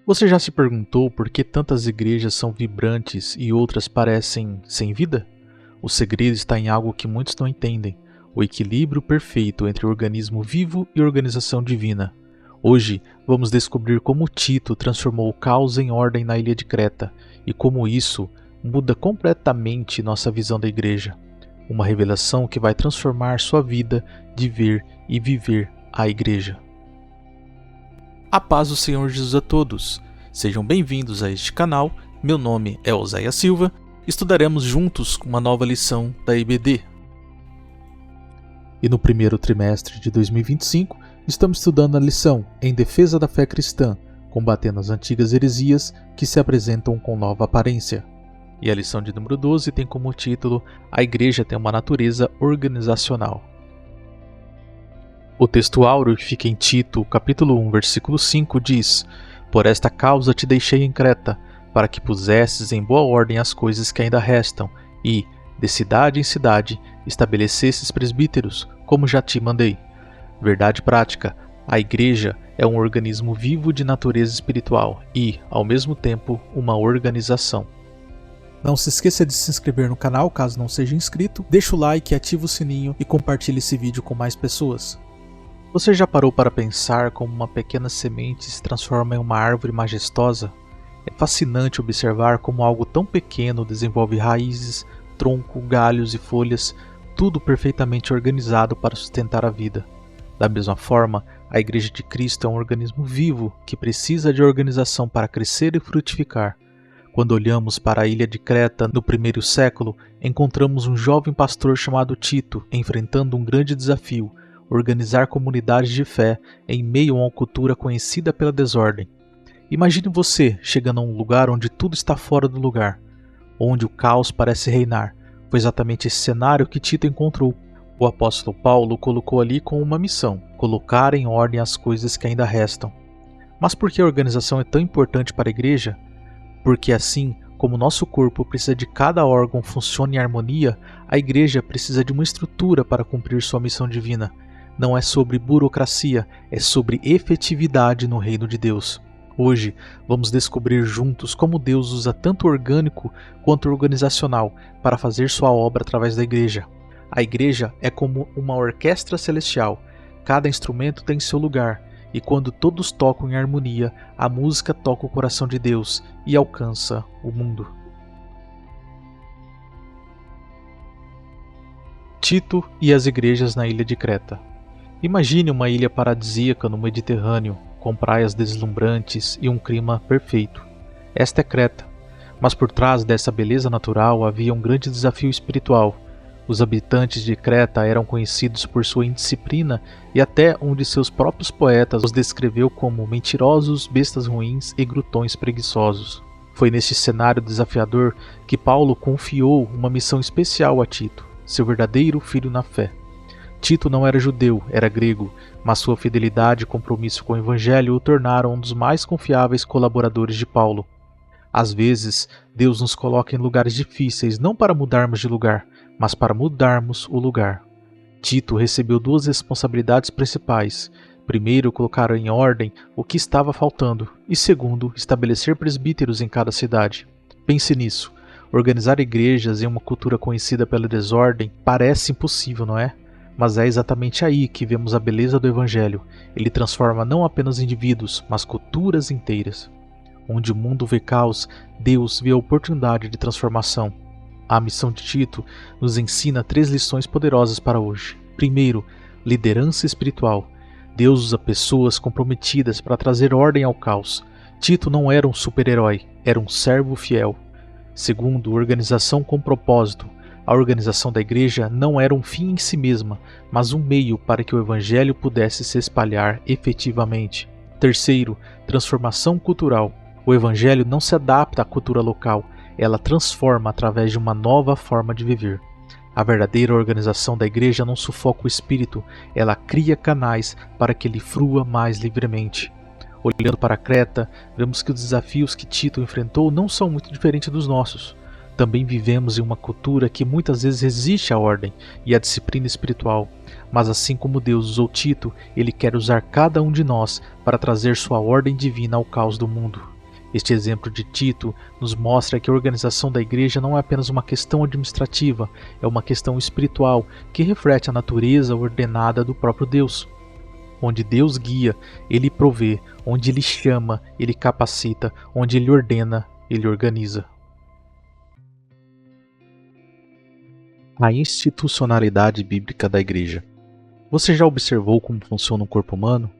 Você já se perguntou por que tantas igrejas são vibrantes e outras parecem sem vida? O segredo está em algo que muitos não entendem: o equilíbrio perfeito entre organismo vivo e organização divina. Hoje, vamos descobrir como Tito transformou o caos em ordem na ilha de Creta e como isso muda completamente nossa visão da igreja. Uma revelação que vai transformar sua vida de ver e viver a igreja. A paz do Senhor Jesus a todos. Sejam bem-vindos a este canal. Meu nome é Oséias Silva. Estudaremos juntos uma nova lição da IBD. E no primeiro trimestre de 2025, estamos estudando a lição Em Defesa da Fé Cristã, combatendo as antigas heresias que se apresentam com nova aparência. E a lição de número 12 tem como título A Igreja tem uma natureza organizacional. O texto áureo que fica em Tito, capítulo 1, versículo 5, diz: Por esta causa te deixei em Creta, para que pusesses em boa ordem as coisas que ainda restam, e, de cidade em cidade, estabelecesses presbíteros, como já te mandei. Verdade prática: a igreja é um organismo vivo de natureza espiritual e, ao mesmo tempo, uma organização. Não se esqueça de se inscrever no canal caso não seja inscrito, deixa o like, ativa o sininho e compartilhe esse vídeo com mais pessoas. Você já parou para pensar como uma pequena semente se transforma em uma árvore majestosa? É fascinante observar como algo tão pequeno desenvolve raízes, tronco, galhos e folhas, tudo perfeitamente organizado para sustentar a vida. Da mesma forma, a Igreja de Cristo é um organismo vivo que precisa de organização para crescer e frutificar. Quando olhamos para a ilha de Creta no primeiro século, encontramos um jovem pastor chamado Tito enfrentando um grande desafio: organizar comunidades de fé em meio a uma cultura conhecida pela desordem. Imagine você chegando a um lugar onde tudo está fora do lugar, onde o caos parece reinar. Foi exatamente esse cenário que Tito encontrou. O apóstolo Paulo colocou ali com uma missão: colocar em ordem as coisas que ainda restam. Mas por que a organização é tão importante para a igreja? Porque assim como nosso corpo precisa de cada órgão funcione em harmonia, a igreja precisa de uma estrutura para cumprir sua missão divina. Não é sobre burocracia, é sobre efetividade no reino de Deus. Hoje, vamos descobrir juntos como Deus usa tanto o orgânico quanto o organizacional para fazer sua obra através da igreja. A igreja é como uma orquestra celestial. Cada instrumento tem seu lugar, e quando todos tocam em harmonia, a música toca o coração de Deus e alcança o mundo. Tito e as igrejas na ilha de Creta. Imagine uma ilha paradisíaca no Mediterrâneo, com praias deslumbrantes e um clima perfeito. Esta é Creta, mas por trás dessa beleza natural havia um grande desafio espiritual. Os habitantes de Creta eram conhecidos por sua indisciplina e até um de seus próprios poetas os descreveu como mentirosos, bestas ruins e glutões preguiçosos. Foi neste cenário desafiador que Paulo confiou uma missão especial a Tito, seu verdadeiro filho na fé. Tito não era judeu, era grego, mas sua fidelidade e compromisso com o evangelho o tornaram um dos mais confiáveis colaboradores de Paulo. Às vezes, Deus nos coloca em lugares difíceis não para mudarmos de lugar, mas para mudarmos o lugar. Tito recebeu duas responsabilidades principais: primeiro, colocar em ordem o que estava faltando, e segundo, estabelecer presbíteros em cada cidade. Pense nisso. Organizar igrejas em uma cultura conhecida pela desordem parece impossível, não é? Mas é exatamente aí que vemos a beleza do Evangelho. Ele transforma não apenas indivíduos, mas culturas inteiras. Onde o mundo vê caos, Deus vê a oportunidade de transformação. A missão de Tito nos ensina 3 lições poderosas para hoje. Primeiro, liderança espiritual. Deus usa pessoas comprometidas para trazer ordem ao caos. Tito não era um super-herói, era um servo fiel. Segundo, organização com propósito. A organização da igreja não era um fim em si mesma, mas um meio para que o evangelho pudesse se espalhar efetivamente. Terceiro, transformação cultural. O evangelho não se adapta à cultura local, ela transforma através de uma nova forma de viver. A verdadeira organização da igreja não sufoca o espírito, ela cria canais para que ele flua mais livremente. Olhando para Creta, vemos que os desafios que Tito enfrentou não são muito diferentes dos nossos. Também vivemos em uma cultura que muitas vezes resiste à ordem e à disciplina espiritual, mas assim como Deus usou Tito, Ele quer usar cada um de nós para trazer sua ordem divina ao caos do mundo. Este exemplo de Tito nos mostra que a organização da igreja não é apenas uma questão administrativa, é uma questão espiritual que reflete a natureza ordenada do próprio Deus. Onde Deus guia, Ele provê, onde Ele chama, Ele capacita, onde Ele ordena, Ele organiza. A institucionalidade bíblica da igreja. Você já observou como funciona o corpo humano?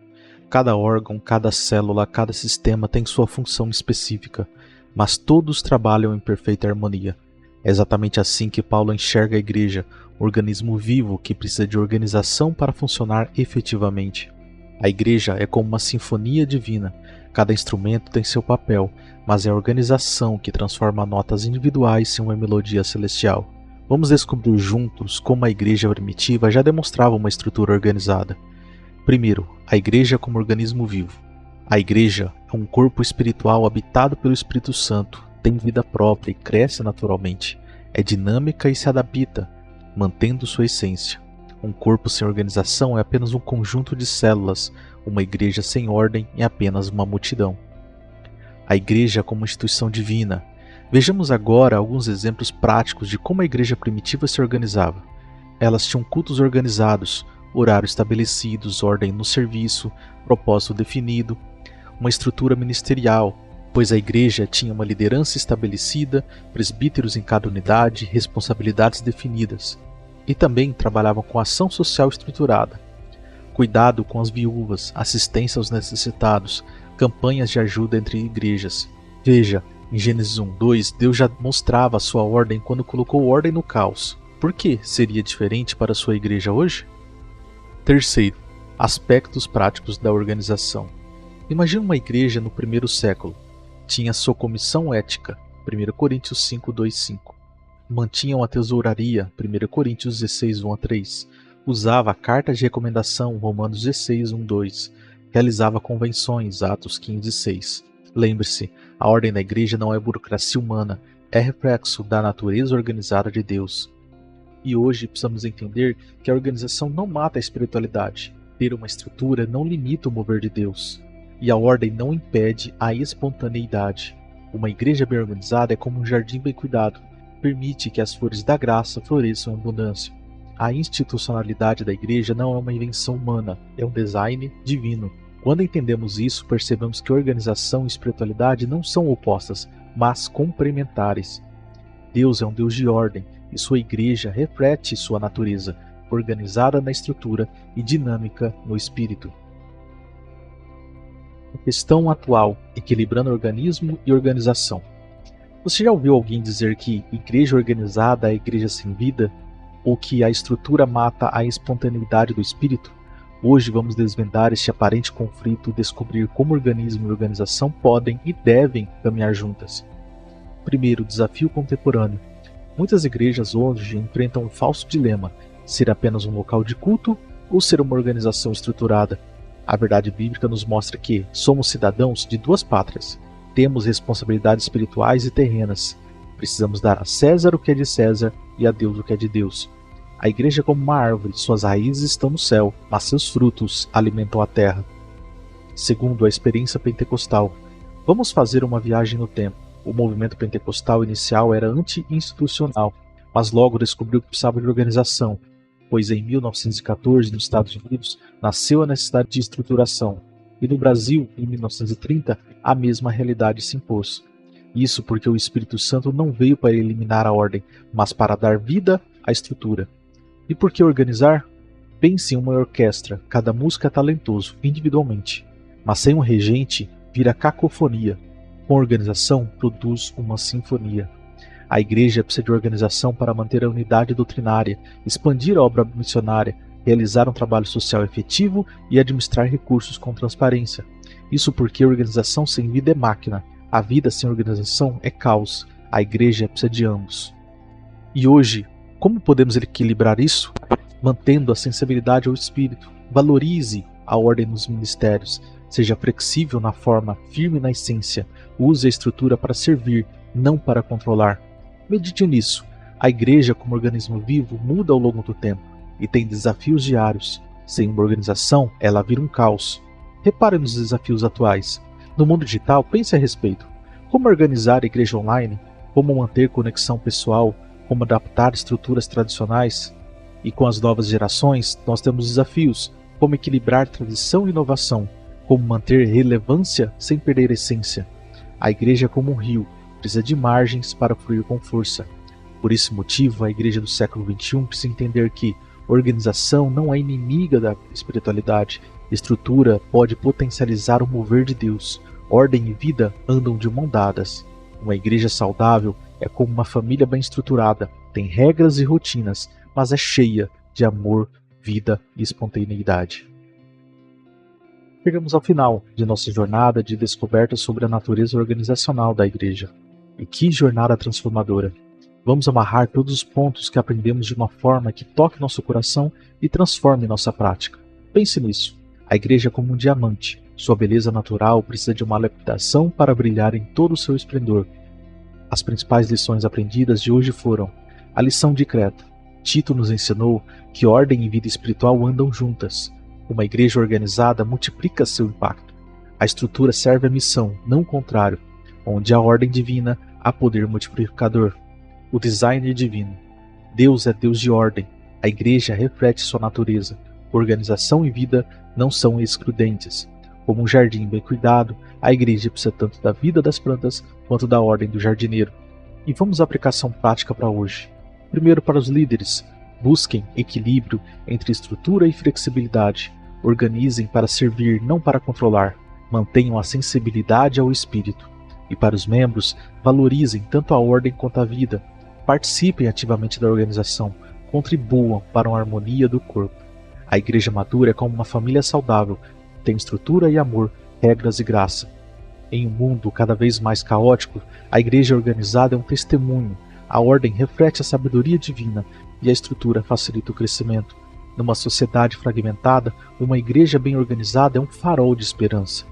Cada órgão, cada célula, cada sistema tem sua função específica, mas todos trabalham em perfeita harmonia. É exatamente assim que Paulo enxerga a igreja, um organismo vivo que precisa de organização para funcionar efetivamente. A igreja é como uma sinfonia divina, cada instrumento tem seu papel, mas é a organização que transforma notas individuais em uma melodia celestial. Vamos descobrir juntos como a igreja primitiva já demonstrava uma estrutura organizada. Primeiro, a igreja como organismo vivo. A igreja é um corpo espiritual habitado pelo Espírito Santo, tem vida própria e cresce naturalmente. É dinâmica e se adapta, mantendo sua essência. Um corpo sem organização é apenas um conjunto de células, uma igreja sem ordem é apenas uma multidão. A igreja como instituição divina. Vejamos agora alguns exemplos práticos de como a igreja primitiva se organizava. Elas tinham cultos organizados, horários estabelecidos, ordem no serviço, propósito definido, uma estrutura ministerial, pois a igreja tinha uma liderança estabelecida, presbíteros em cada unidade, responsabilidades definidas. E também trabalhavam com ação social estruturada, cuidado com as viúvas, assistência aos necessitados, campanhas de ajuda entre igrejas. Veja, em Gênesis 1:2, Deus já mostrava a sua ordem quando colocou ordem no caos. Por que seria diferente para a sua igreja hoje? Terceiro, aspectos práticos da organização. Imagine uma igreja no primeiro século. Tinha sua comissão ética, 1 Coríntios 5:2-5. Mantinham a tesouraria, 1 Coríntios 16:1-3. Usava a carta de recomendação, Romanos 16:1-2. Realizava convenções, Atos 15:6. Lembre-se, a ordem da igreja não é burocracia humana, é reflexo da natureza organizada de Deus. E hoje precisamos entender que a organização não mata a espiritualidade. Ter uma estrutura não limita o mover de Deus. E a ordem não impede a espontaneidade. Uma igreja bem organizada é como um jardim bem cuidado. Permite que as flores da graça floresçam em abundância. A institucionalidade da igreja não é uma invenção humana, é um design divino. Quando entendemos isso, percebemos que organização e espiritualidade não são opostas, mas complementares. Deus é um Deus de ordem, e sua igreja reflete sua natureza, organizada na estrutura e dinâmica no espírito. A questão atual, equilibrando organismo e organização. Você já ouviu alguém dizer que igreja organizada é igreja sem vida? Ou que a estrutura mata a espontaneidade do espírito? Hoje vamos desvendar este aparente conflito e descobrir como organismo e organização podem e devem caminhar juntas. Primeiro, desafio contemporâneo. Muitas igrejas hoje enfrentam um falso dilema: ser apenas um local de culto ou ser uma organização estruturada. A verdade bíblica nos mostra que somos cidadãos de duas pátrias. Temos responsabilidades espirituais e terrenas. Precisamos dar a César o que é de César e a Deus o que é de Deus. A igreja é como uma árvore, suas raízes estão no céu, mas seus frutos alimentam a terra. Segundo, a experiência pentecostal. Vamos fazer uma viagem no tempo. O movimento pentecostal inicial era anti-institucional, mas logo descobriu que precisava de organização, pois em 1914, nos Estados Unidos, nasceu a necessidade de estruturação, e no Brasil, em 1930, a mesma realidade se impôs. Isso porque o Espírito Santo não veio para eliminar a ordem, mas para dar vida à estrutura. E por que organizar? Pense em uma orquestra, cada música é talentoso, individualmente, mas sem um regente, vira cacofonia. Com organização, produz uma sinfonia. A igreja precisa de organização para manter a unidade doutrinária, expandir a obra missionária, realizar um trabalho social efetivo e administrar recursos com transparência. Isso porque a organização sem vida é máquina, a vida sem organização é caos, a igreja precisa de ambos. E hoje, como podemos equilibrar isso? Mantendo a sensibilidade ao espírito, valorize a ordem nos ministérios, seja flexível na forma, firme na essência, use a estrutura para servir, não para controlar. Medite nisso. A igreja, como organismo vivo, muda ao longo do tempo e tem desafios diários. Sem uma organização, ela vira um caos. Repare nos desafios atuais. No mundo digital, pense a respeito. Como organizar a igreja online? Como manter conexão pessoal? Como adaptar estruturas tradicionais? E com as novas gerações, nós temos desafios, como equilibrar tradição e inovação, como manter relevância sem perder a essência. A igreja é como um rio, precisa de margens para fluir com força. Por esse motivo, a igreja do século XXI precisa entender que organização não é inimiga da espiritualidade. Estrutura pode potencializar o mover de Deus. Ordem e vida andam de mão dadas. Uma igreja saudável é como uma família bem estruturada, tem regras e rotinas, mas é cheia de amor, vida e espontaneidade. Chegamos ao final de nossa jornada de descoberta sobre a natureza organizacional da igreja. E que jornada transformadora! Vamos amarrar todos os pontos que aprendemos de uma forma que toque nosso coração e transforme nossa prática. Pense nisso. A igreja é como um diamante. Sua beleza natural precisa de uma lapidação para brilhar em todo o seu esplendor. As principais lições aprendidas de hoje foram: a lição de Creta. Tito nos ensinou que ordem e vida espiritual andam juntas. Uma igreja organizada multiplica seu impacto. A estrutura serve à missão, não o contrário. Onde há ordem divina, há poder multiplicador. O design é divino. Deus é Deus de ordem. A igreja reflete sua natureza. Organização e vida não são excludentes. Como um jardim bem cuidado, a igreja precisa tanto da vida das plantas quanto da ordem do jardineiro. E vamos à aplicação prática para hoje. Primeiro, para os líderes, busquem equilíbrio entre estrutura e flexibilidade. Organizem para servir, não para controlar. Mantenham a sensibilidade ao espírito. E para os membros, valorizem tanto a ordem quanto a vida. Participem ativamente da organização. Contribuam para uma harmonia do corpo. A igreja madura é como uma família saudável. Tem estrutura e amor, regras e graça. Em um mundo cada vez mais caótico, a igreja organizada é um testemunho. A ordem reflete a sabedoria divina e a estrutura facilita o crescimento. Numa sociedade fragmentada, uma igreja bem organizada é um farol de esperança.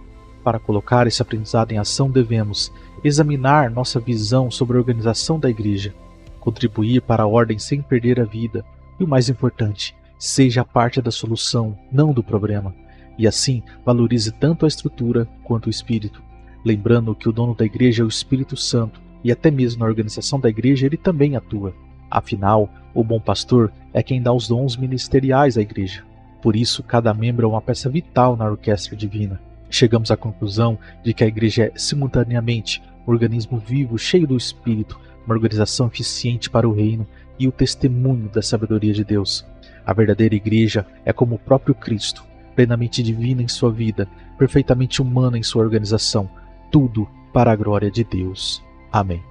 Para colocar esse aprendizado em ação, devemos examinar nossa visão sobre a organização da igreja, contribuir para a ordem sem perder a vida e, o mais importante, seja parte da solução, não do problema. E assim, valorize tanto a estrutura quanto o espírito, lembrando que o dono da igreja é o Espírito Santo, e até mesmo na organização da igreja ele também atua. Afinal, o bom pastor é quem dá os dons ministeriais à igreja. Por isso, cada membro é uma peça vital na orquestra divina. Chegamos à conclusão de que a igreja é, simultaneamente, um organismo vivo, cheio do Espírito, uma organização eficiente para o reino e o testemunho da sabedoria de Deus. A verdadeira igreja é como o próprio Cristo, plenamente divina em sua vida, perfeitamente humana em sua organização, tudo para a glória de Deus. Amém.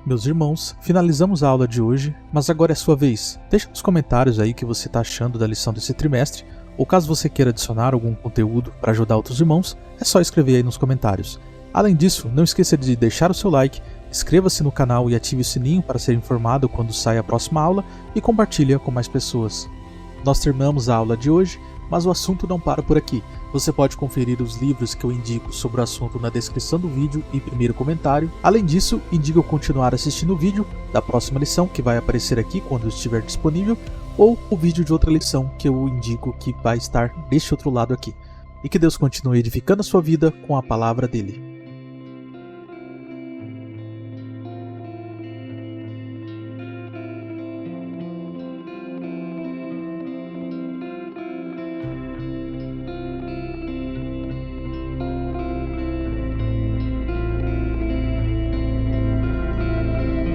Meus irmãos, finalizamos a aula de hoje, mas agora é sua vez. Deixa nos comentários aí o que você está achando da lição desse trimestre, ou caso você queira adicionar algum conteúdo para ajudar outros irmãos, é só escrever aí nos comentários. Além disso, não esqueça de deixar o seu like, inscreva-se no canal e ative o sininho para ser informado quando sai a próxima aula e compartilhe com mais pessoas. Nós terminamos a aula de hoje, mas o assunto não para por aqui. Você pode conferir os livros que eu indico sobre o assunto na descrição do vídeo e primeiro comentário. Além disso, indico continuar assistindo o vídeo da próxima lição que vai aparecer aqui quando estiver disponível, ou o vídeo de outra lição que eu indico que vai estar deste outro lado aqui. E que Deus continue edificando a sua vida com a palavra dele.